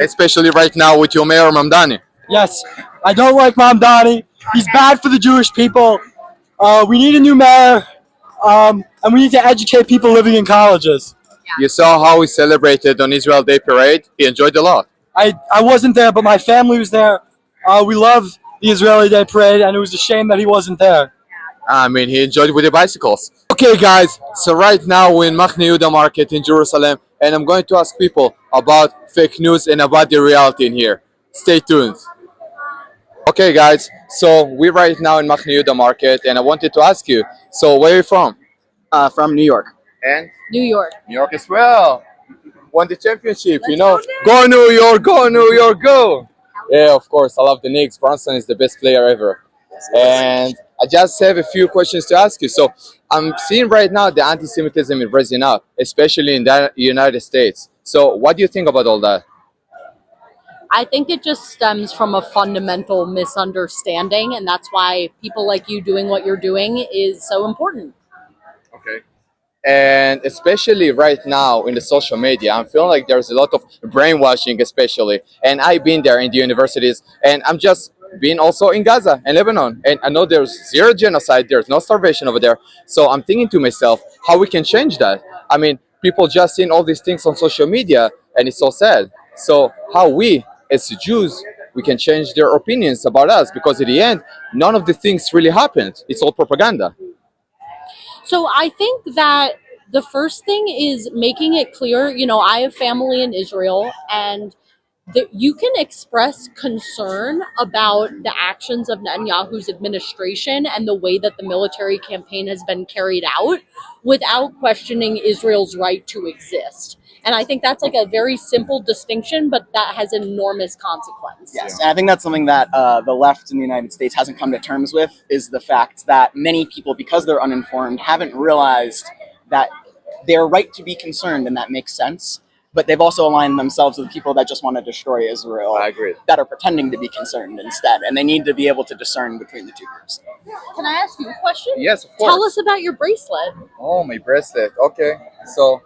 especially right now with your mayor Mamdani. Yes, I don't like Mamdani. He's bad for the Jewish people. We need a new mayor, and we need to educate people living in colleges. You saw how he celebrated on Israel Day Parade. He enjoyed a lot. I wasn't there, but my family was there. We love the Israeli Day Parade, and it was a shame that he wasn't there. I mean, he enjoyed with the bicycles. Okay, guys. So right now we're in Machne Yehuda Market in Jerusalem, and I'm going to ask people about fake news and about the reality in here. Stay tuned. Okay, guys. So we're right now in Machne Yehuda Market, and I wanted to ask you. So where are you from? From New York. And New York. New York as well. Won the championship, you know. Go New York, go New York, go. Yeah, of course. I love the Knicks. Bronson is the best player ever. And I just have a few questions to ask you. So I'm seeing right now the anti-Semitism is rising up, especially in the United States. So what do you think about all that? I think it just stems from a fundamental misunderstanding, and that's why people like you doing what you're doing is so important. Okay. And especially right now in the social media, I'm feeling like there's a lot of brainwashing, especially. And I've been there in the universities, and I'm just been also in Gaza and Lebanon. And I know there's zero genocide, there's no starvation over there. So I'm thinking to myself how we can change that. I mean, people just seeing all these things on social media, and it's so sad. So how we, as Jews, we can change their opinions about us, because in the end, none of the things really happened. It's all propaganda. So I think that the first thing is making it clear, I have family in Israel, and that you can express concern about the actions of Netanyahu's administration and the way that the military campaign has been carried out without questioning Israel's right to exist. And I think that's like a very simple distinction, but that has enormous consequence. Yes, and I think that's something that the left in the United States hasn't come to terms with, is the fact that many people, because they're uninformed, haven't realized that they're right to be concerned, and that makes sense. But they've also aligned themselves with people that just want to destroy Israel. I agree. That are pretending to be concerned instead, and they need to be able to discern between the two groups. Can I ask you a question? Yes, of course. Tell us about your bracelet. Oh, my bracelet. Okay. So,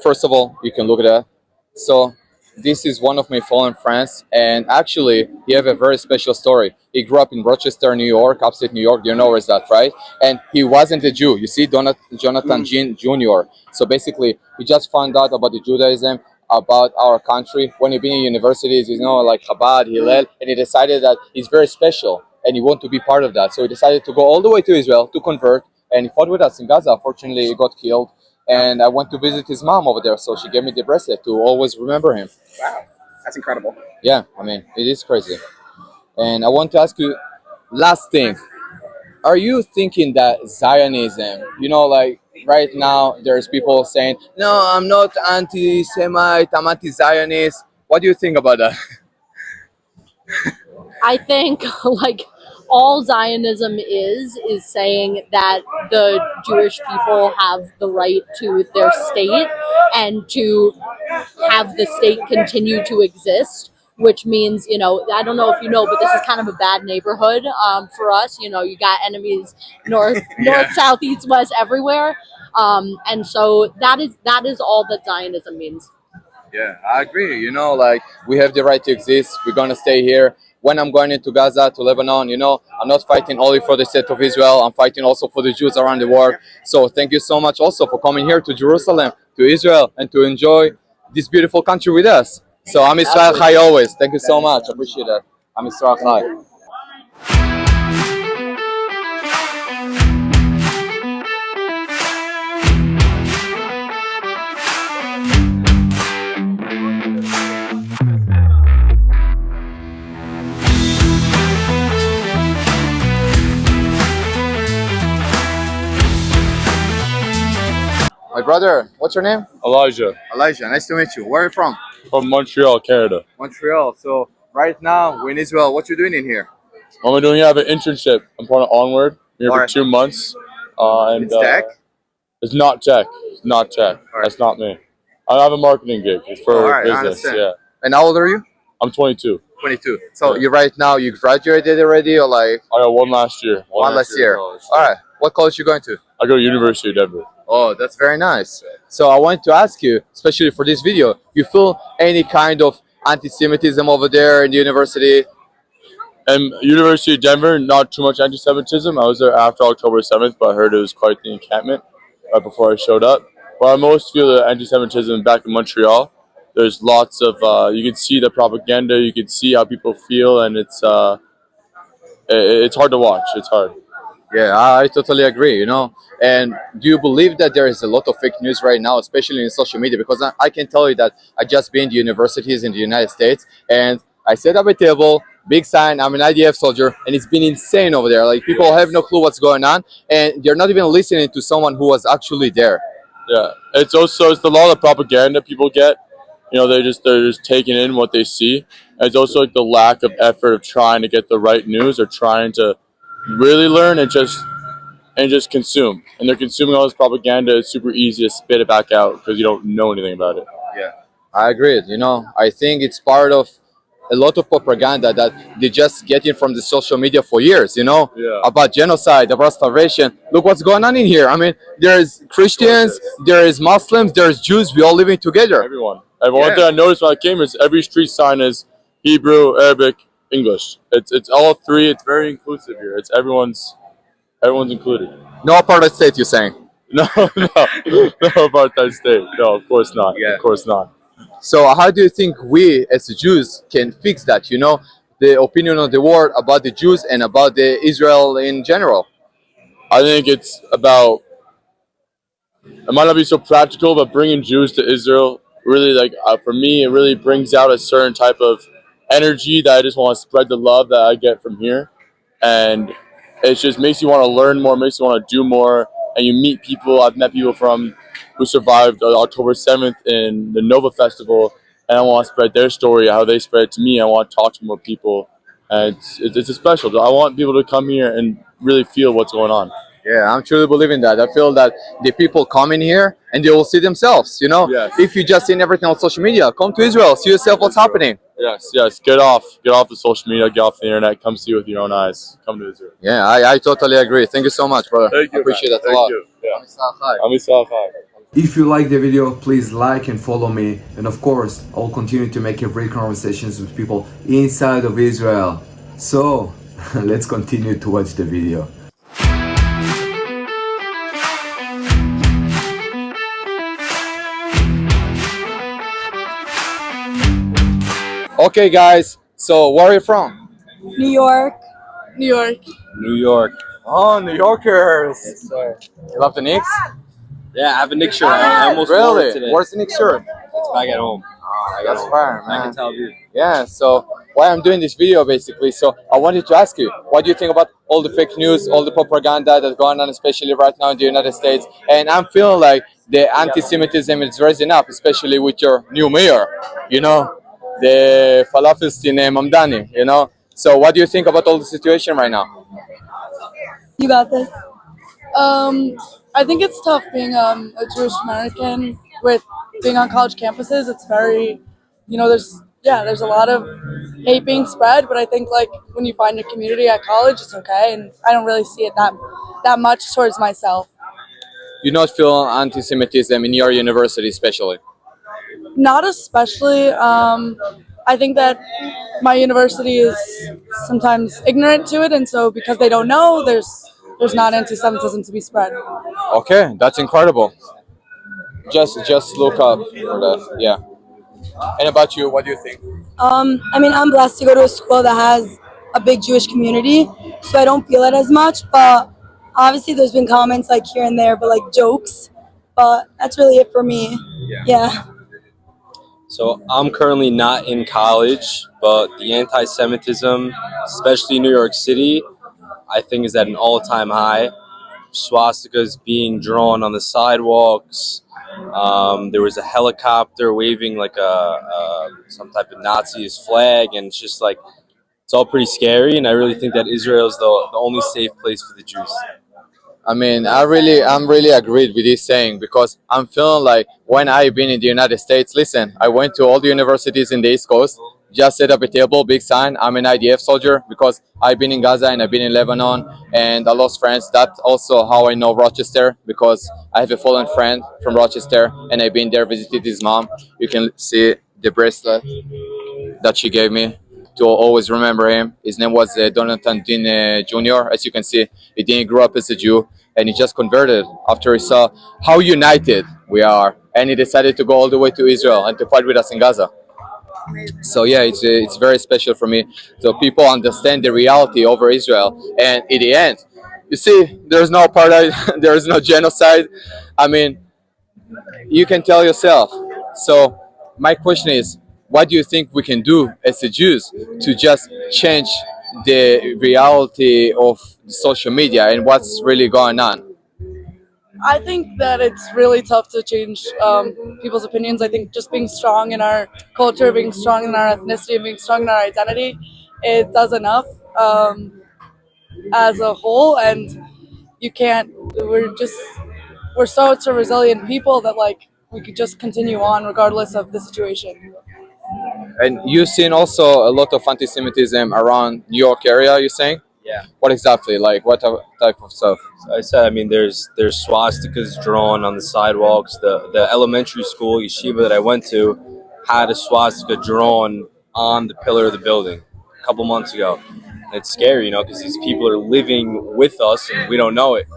first of all, you can look at that. So, this is one of my fallen friends, and actually, he have a very special story. He grew up in Rochester, New York, upstate New York. You know where's that, right? And he wasn't a Jew. You see, Jonathan Jean Jr. So basically, he just found out about the Judaism, about our country when he been in universities, like Chabad, Hillel, and he decided that he's very special and he want to be part of that. So he decided to go all the way to Israel to convert, and he fought with us in Gaza. Fortunately, he got killed. And I went to visit his mom over there, so she gave me the bracelet to always remember him. Wow, that's incredible. Yeah, I mean, it is crazy. And I want to ask you, last thing, are you thinking that Zionism, like right now there's people saying, no, I'm not anti-Semite, I'm anti-Zionist. What do you think about that? I think like all Zionism is saying that the Jewish people have the right to their state and to have the state continue to exist, which means, I don't know if you know, but this is kind of a bad neighborhood for us. You got enemies north, south, east, west, everywhere. And so that is all that Zionism means. Yeah, I agree. Like we have the right to exist. We're gonna stay here. When I'm going into Gaza, to Lebanon, I'm not fighting only for the state of Israel. I'm fighting also for the Jews around the world. So thank you so much also for coming here to Jerusalem, to Israel, and to enjoy this beautiful country with us. So I'm Israel Chai always. Thank you so much. I appreciate that. I'm Israel Chai. My brother, what's your name? Elijah Elijah. Nice to meet you. Where are you from? from Montreal, Canada. Montreal. So right now we're in Israel. What you doing in here? What am I doing here? I have an internship. I'm part of Onward. I'm here for Alright. 2 months. It's tech? It's not tech. It's not tech. Alright. That's not me. I have a marketing gig. It's for Alright, I business. understand. Yeah. And how old are you? I'm 22. 22. So you right now you graduated already, or like I got one last year. one last year? college. All right. What college you going to? I go to University of Denver. Oh, that's very nice. So I wanted to ask you, especially for this video, you feel any kind of anti-Semitism over there in the university? And University of Denver, not too much anti-Semitism. I was there after October 7th, but I heard it was quite the encampment right before I showed up. But I most feel the anti-Semitism back in Montreal. There's lots of you can see the propaganda, you can see how people feel, and it's hard to watch. It's hard. Yeah, I totally agree, you know. And do you believe that there is a lot of fake news right now, especially in social media? Because I can tell you that I just been to universities in the United States and I set up a table, big sign, I'm an IDF soldier, and it's been insane over there. Like people have no clue what's going on and they're not even listening to someone who was actually there. Yeah, it's a lot of propaganda people get. You know, they're just taking in what they see. And it's also like the lack of effort of trying to get the right news or trying to really learn and just consume. And they're consuming all this propaganda. It's super easy to spit it back out because you don't know anything about it. Yeah, I agree. You know, I think it's part of a lot of propaganda that they just getting from the social media for years, you know, Yeah. about genocide, about starvation. Look what's going on in here. I mean, there's Christians, there is Muslims, there's Jews, we all living together. Everyone. And one thing I noticed when I came is every street sign is Hebrew, Arabic, English. It's all three. It's very inclusive here. It's everyone's included. No apartheid state, you're saying? No, no apartheid state. No, of course not. Yeah. Of course not. So how do you think we as Jews can fix that, you know, the opinion of the world about the Jews and about the Israel in general? I think it's about. It might not be so practical, but bringing Jews to Israel really, like for me, it really brings out a certain type of energy that I just want to spread the love that I get from here, and it just makes you want to learn more, makes you want to do more, and you meet people. I've met people who survived October 7th in the Nova Festival, and I want to spread their story, how they spread it to me. I want to talk to more people, and it's a special. I want people to come here and really feel what's going on. Yeah, I'm truly believing that. I feel that the people come in here and they will see themselves, you know? Yes. If you just seen everything on social media, come to Israel, see yourself what's happening. Yes, get off the social media, get off the internet, come see with your own eyes, come to Israel. Yeah, I totally agree. Thank you so much, brother. Thank you, I appreciate man. that a lot. Thank you. Yeah. Yeah. Ami Salchai. If you like the video, please like and follow me. And of course, I'll continue to make great conversations with people inside of Israel. So, let's continue to watch the video. Okay, guys, so where are you from? New York. New York. New York. Oh, New Yorkers. Yes, sir. You love the Knicks? Yeah, I have a Knicks shirt. I almost wore it Really? today. Where's the Knicks shirt? It's back at home. That's fine, Back in man. Tel Aviv. Yeah, so why I'm doing this video basically, so I wanted to ask you, what do you think about all the fake news, all the propaganda that's going on, especially right now in the United States? And I'm feeling like the anti-Semitism is rising up, especially with your new mayor, you know, the Falafistin Mamdani, you know? So what do you think about all the situation right now? You got this. I think it's tough being a Jewish American with being on college campuses. It's very, there's a lot of hate being spread, but I think like when you find a community at college, it's okay, and I don't really see it that much towards myself. You not feel anti-Semitism in your university especially? Not especially. I think that my university is sometimes ignorant to it, and so because they don't know, there's not anti-Semitism to be spread. Okay, that's incredible. Just look up for that, yeah. And about you, what do you think? I mean, I'm blessed to go to a school that has a big Jewish community, so I don't feel it as much, but obviously there's been comments like here and there, but like jokes, but that's really it for me. Yeah. So I'm currently not in college, but the anti-Semitism, especially in New York City, I think is at an all-time high. Swastikas being drawn on the sidewalks. There was a helicopter waving like some type of Nazi's flag, and it's just like it's all pretty scary. And I really think that Israel is the only safe place for the Jews. I mean, I'm really agreed with this saying because I'm feeling like when I've been in the United States, listen, I went to all the universities in the East Coast, just set up a table, big sign, I'm an IDF soldier because I've been in Gaza and I've been in Lebanon and I lost friends. That's also how I know Rochester because I have a fallen friend from Rochester and I've been there, visited his mom. You can see the bracelet. that she gave me to always remember him. His name was Donatan Dean Jr. As you can see, he didn't grow up as a Jew, and he just converted after he saw how united we are, and he decided to go all the way to Israel and to fight with us in Gaza. So yeah, it's very special for me. So people understand the reality over Israel, and in the end, you see, there's no apartheid, there is no genocide. I mean, you can tell yourself. So my question is, what do you think we can do as the Jews to just change the reality of social media and what's really going on? I think that it's really tough to change people's opinions. I think just being strong in our culture, being strong in our ethnicity, and being strong in our identity, it does enough as a whole. And you can't. We're such a resilient people that like we could just continue on regardless of the situation. And you've seen also a lot of anti-Semitism around New York area, you're saying? Yeah. What exactly? Like what type of stuff? So I said, I mean, there's swastikas drawn on the sidewalks. The elementary school yeshiva that I went to had a swastika drawn on the pillar of the building a couple months ago. And it's scary, you know, because these people are living with us and we don't know it.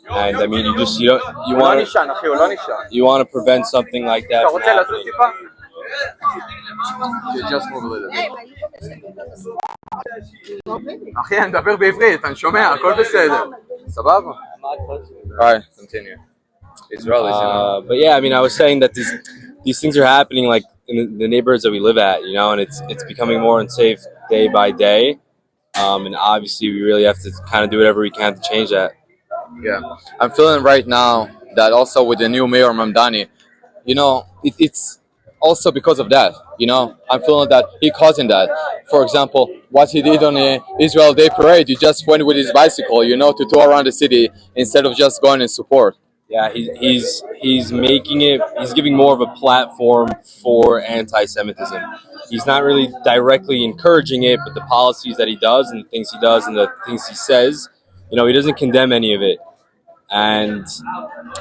And I mean, you want to prevent something like that from happening. Just move a little bit. אחי, אני מדבר בעברית, אני שומע, הכל בסדר. סבבה? Alright, continue. Israelis, you know. But yeah, I mean, I was saying that these things are happening like in the neighborhoods that we live at, you know, and it's becoming more unsafe day by day. And obviously, we really have to kind of do whatever we can to change that. Yeah, I'm feeling right now that also with the new mayor Mamdani, you know, it's also because of that, you know, I'm feeling that he causing that. For example, what he did on the Israel Day Parade, he just went with his bicycle, you know, to tour around the city instead of just going in support. Yeah, he's making it. He's giving more of a platform for anti-Semitism. He's not really directly encouraging it, but the policies that he does and the things he does and the things he says, you know, he doesn't condemn any of it. And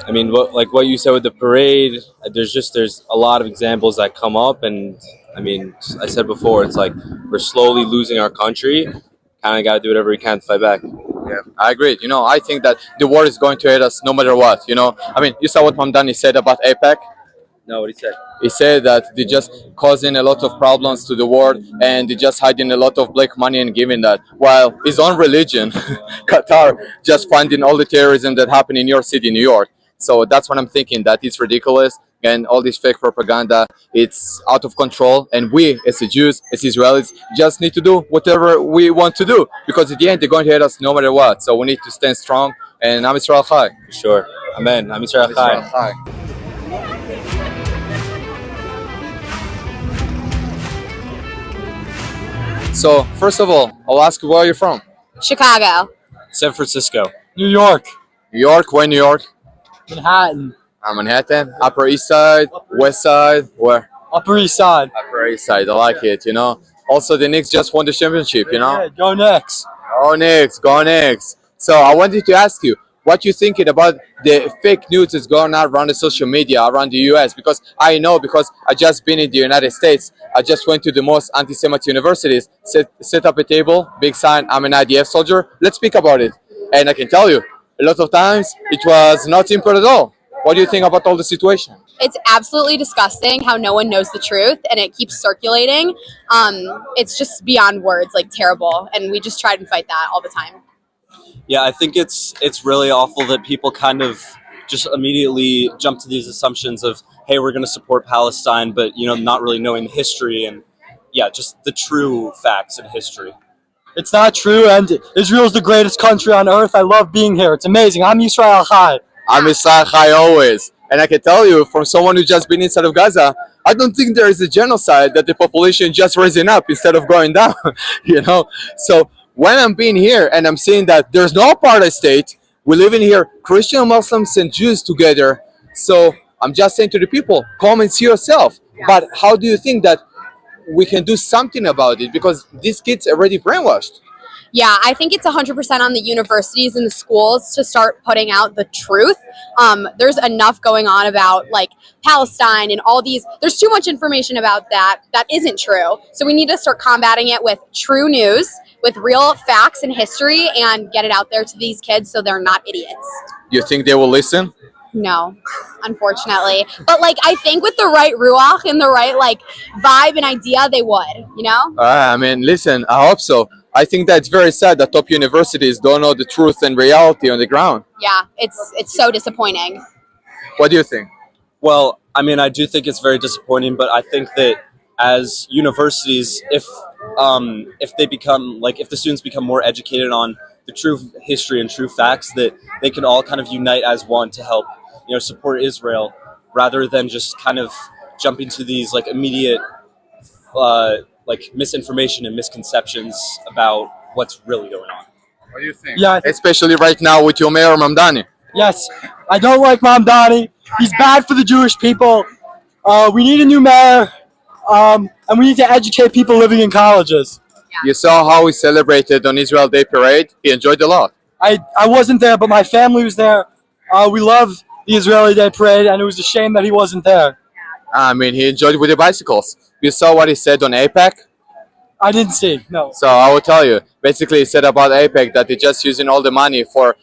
I mean, what you said with the parade, there's a lot of examples that come up, and I mean, I said before, it's like we're slowly losing our country. Kind of got to do whatever we can to fight back. Yeah, I agree. You know, I think that the war is going to hit us no matter what. You know, I mean, you saw what Mamdani said about AIPAC. No, what he said. He said that they're just causing a lot of problems to the world and they're just hiding a lot of black money and giving that. While his own religion, Qatar, just funding all the terrorism that happened in your city, New York. So that's what I'm thinking, that it's ridiculous and all this fake propaganda, it's out of control. And we, as the Jews, as Israelis, just need to do whatever we want to do because at the end, they're going to hit us no matter what. So we need to stand strong and Am Yisrael Chai. For sure. Amen. Am Yisrael Chai. So, first of all, I'll ask you where you're from. Chicago. San Francisco. New York. New York, where New York? Manhattan. Manhattan, Upper East Side, West Side, where? Upper East Side. Upper East Side, I like it, you know. Also, the Knicks just won the championship, you know. Yeah, go Knicks. Go Knicks, go Knicks. So, I wanted to ask you, what you thinking about the fake news that's going on around the social media around the US? Because I know, because I just been in the United States, I just went to the most anti-Semite universities, set up a table, big sign, I'm an IDF soldier. Let's speak about it. And I can tell you, a lot of times it was not simple at all. What do you think about all the situation? It's absolutely disgusting how no one knows the truth and it keeps circulating. It's just beyond words, like terrible. And we just try and fight that all the time. Yeah, I think it's really awful that people kind of just immediately jump to these assumptions of, hey, we're going to support Palestine, but, you know, not really knowing the history and, yeah, just the true facts and history. It's not true, and Israel's the greatest country on earth. I love being here. It's amazing. Am Yisrael Chai. Am Yisrael Chai always. And I can tell you, from someone who's just been inside of Gaza, I don't think there is a genocide that the population just rising up instead of going down, you know? So when I'm being here and I'm seeing that there's no apartheid state, we live in here, Christian, Muslims, and Jews together. So I'm just saying to the people, come and see yourself. Yeah. But how do you think that we can do something about it? Because these kids are already brainwashed. Yeah, I think it's 100% on the universities and the schools to start putting out the truth. There's enough going on about like Palestine and all these. There's too much information about that isn't true. So we need to start combating it with true news, with real facts and history, and get it out there to these kids so they're not idiots. You think they will listen? No, unfortunately. But like, I think with the right ruach and the right like vibe and idea, they would. You know? I mean, listen, I hope so. I think that's very sad that top universities don't know the truth and reality on the ground. Yeah, it's so disappointing. What do you think? Well, I mean, I do think it's very disappointing, but I think that as universities, if they become like, if the students become more educated on the true history and true facts, that they can all kind of unite as one to help, you know, support Israel, rather than just kind of jumping to these like immediate like misinformation and misconceptions about what's really going on. What do you think? Yeah, Especially right now with your mayor Mamdani. yes. I don't like Mamdani. He's bad for the Jewish people. We need a new mayor, and we need to educate people living in colleges. You saw how he celebrated on Israel Day Parade. He enjoyed a lot. I wasn't there, but my family was there. We love the Israeli Day Parade, and it was a shame that he wasn't there. I mean, he enjoyed with the bicycles. You saw what he said on APEC? I didn't see, no. So I will tell you. Basically, he said about APEC that they're just using all the money for,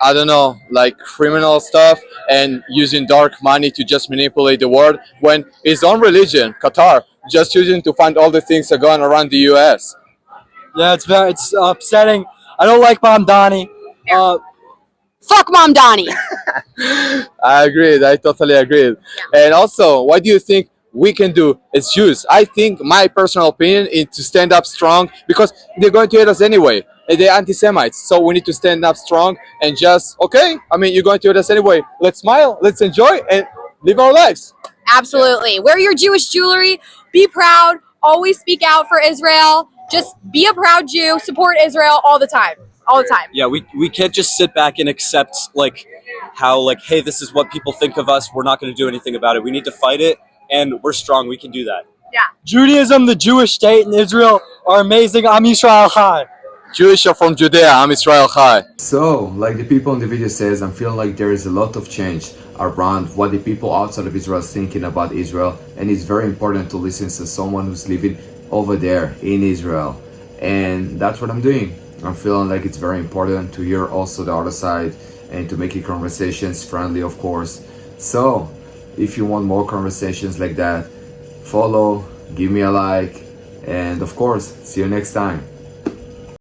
I don't know, like criminal stuff and using dark money to just manipulate the world, when his own religion, Qatar, just using to fund all the things that are going around the U.S. Yeah, it's upsetting. I don't like Mamdani. Fuck Mamdani. I agreed. I totally agreed. And also, what do you think we can do as Jews? I think my personal opinion is to stand up strong, because they're going to hate us anyway. And they're anti-Semites. So we need to stand up strong and just, okay, I mean, you're going to hate us anyway. Let's smile, let's enjoy, and live our lives. Absolutely. Wear your Jewish jewelry. Be proud. Always speak out for Israel. Just be a proud Jew. Support Israel all the time. All the time. Yeah, we can't just sit back and accept like how like, hey, this is what people think of us. We're not going to do anything about it. We need to fight it, and we're strong. We can do that. Judaism, the Jewish state, and Israel are amazing. Am Yisrael Chai. Jewish are from Judea. I'm Israel Chai. So, like the people in the video says, I'm feeling like there is a lot of change around what the people outside of Israel is thinking about Israel, and it's very important to listen to someone who's living over there in Israel. And that's what I'm doing. I'm feeling like it's very important to hear also the other side and to make it conversations friendly, of course. So, if you want more conversations like that, follow, give me a like, and of course, see you next time.